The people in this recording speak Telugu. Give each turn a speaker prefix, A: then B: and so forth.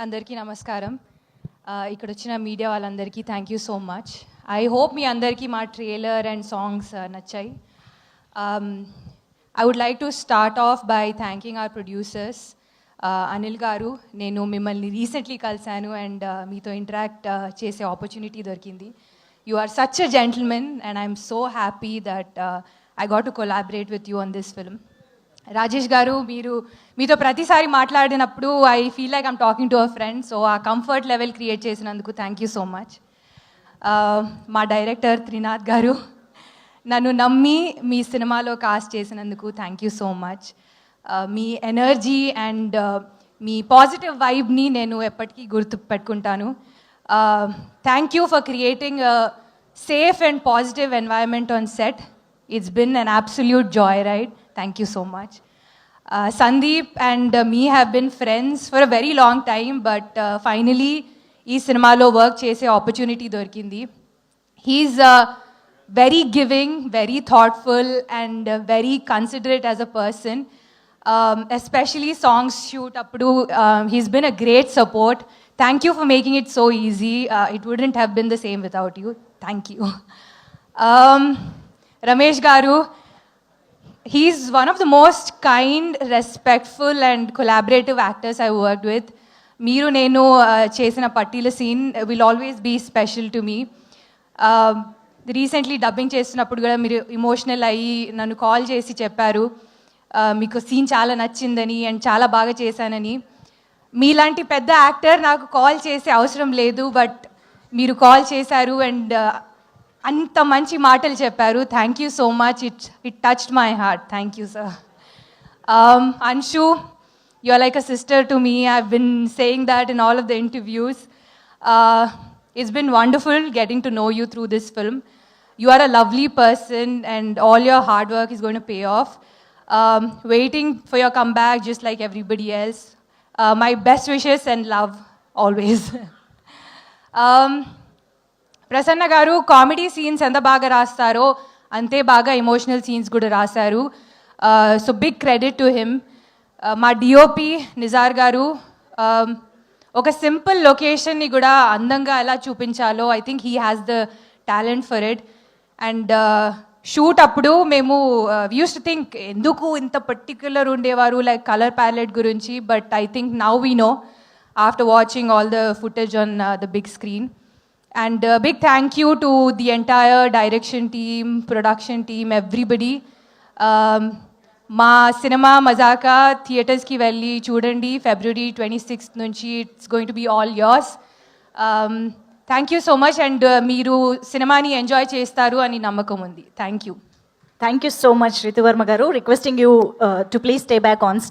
A: అందరికీ నమస్కారం. ఇక్కడ వచ్చిన మీడియా వాళ్ళందరికీ thank you so much. I hope మీ అందరికీ మా ట్రైలర్ అండ్ సాంగ్స్ నచ్చాయి. I would like to start off by thanking our producers. Anil garu, నేను మిమ్మల్ని రీసెంట్లీ కలిశాను అండ్ మీతో ఇంటరాక్ట్ చేసే ఆపర్చునిటీ దొరికింది. You are such a gentlemen and I'm so happy that I got to collaborate with you on this film. Rajesh garu, మీతో ప్రతిసారి మాట్లాడినప్పుడు I feel like I'm talking to a friend. So ఆ కంఫర్ట్ లెవెల్ క్రియేట్ చేసినందుకు థ్యాంక్ యూ సో మచ్. మా డైరెక్టర్ త్రినాథ్ గారు, నన్ను నమ్మి మీ సినిమాలో కాస్ట్ చేసినందుకు థ్యాంక్ యూ సో మచ్. మీ ఎనర్జీ అండ్ మీ పాజిటివ్ వైబ్ని నేను ఎప్పటికీ గుర్తు పెట్టుకుంటాను. Thank you for creating safe and positive environment on set. It's been an absolute joyride. Thank you so much. Sandeep and me have been friends for a very long time, but finally, ee cinema lo work chese opportunity dorkindi. He's very giving, very thoughtful, and very considerate as a person. Especially songs shoot appudu, he's been a great support. Thank you for making it so easy. It wouldn't have been the same without you. Thank you. Ramesh Garu, he's one of the most kind, respectful and collaborative actors I worked with. Meeru nenu chesina pattila scene will always be special to me. Recently dubbing చేస్తున్నప్పుడు కూడా మీరు ఎమోషనల్ అయ్యి నన్ను కాల్ చేసి చెప్పారు మీకు సీన్ చాలా నచ్చిందని అండ్ చాలా బాగా చేశానని. మీలాంటి పెద్ద యాక్టర్ నాకు కాల్ చేసే అవసరం లేదు, బట్ మీరు కాల్ చేశారు అండ్ అంత మంచి మాటలు చెప్పారు. Thank you so much. It touched my heart. Thank you sir. Anshu, you are like a sister to me. I've been saying that in all of the interviews. It's been wonderful getting to know you through this film. You are a lovely person and all your hard work is going to pay off. Waiting for your comeback just like everybody else. My best wishes and love always. Prasanna గారు, కామెడీ సీన్స్ ఎంత బాగా రాస్తారో అంతే బాగా ఎమోషనల్ సీన్స్ కూడా రాశారు. So big credit to him. మా డిఓపి నిజార్ గారు, ఒక సింపుల్ లొకేషన్ని కూడా అందంగా ఎలా చూపించాలో I think he has the talent for it. And shoot అప్పుడు మేము యూస్ టు థింక్ ఎందుకు ఇంత పర్టిక్యులర్ ఉండేవారు లైక్ కలర్ ప్యాలెట్ గురించి, but I think now we know after watching all the footage on the big screen. And big thank you to the entire direction team, production team, everybody. మా సినిమా మజాకా థియేటర్స్కి వెళ్ళి చూడండి. February 26th నుంచి it's going to be all yours. Thank you so much. And మీరు సినిమాని ఎంజాయ్ చేస్తారు అని నమ్మకం ఉంది. Thank you.
B: Thank you so much, Rituvarma garu. Requesting you to please stay back on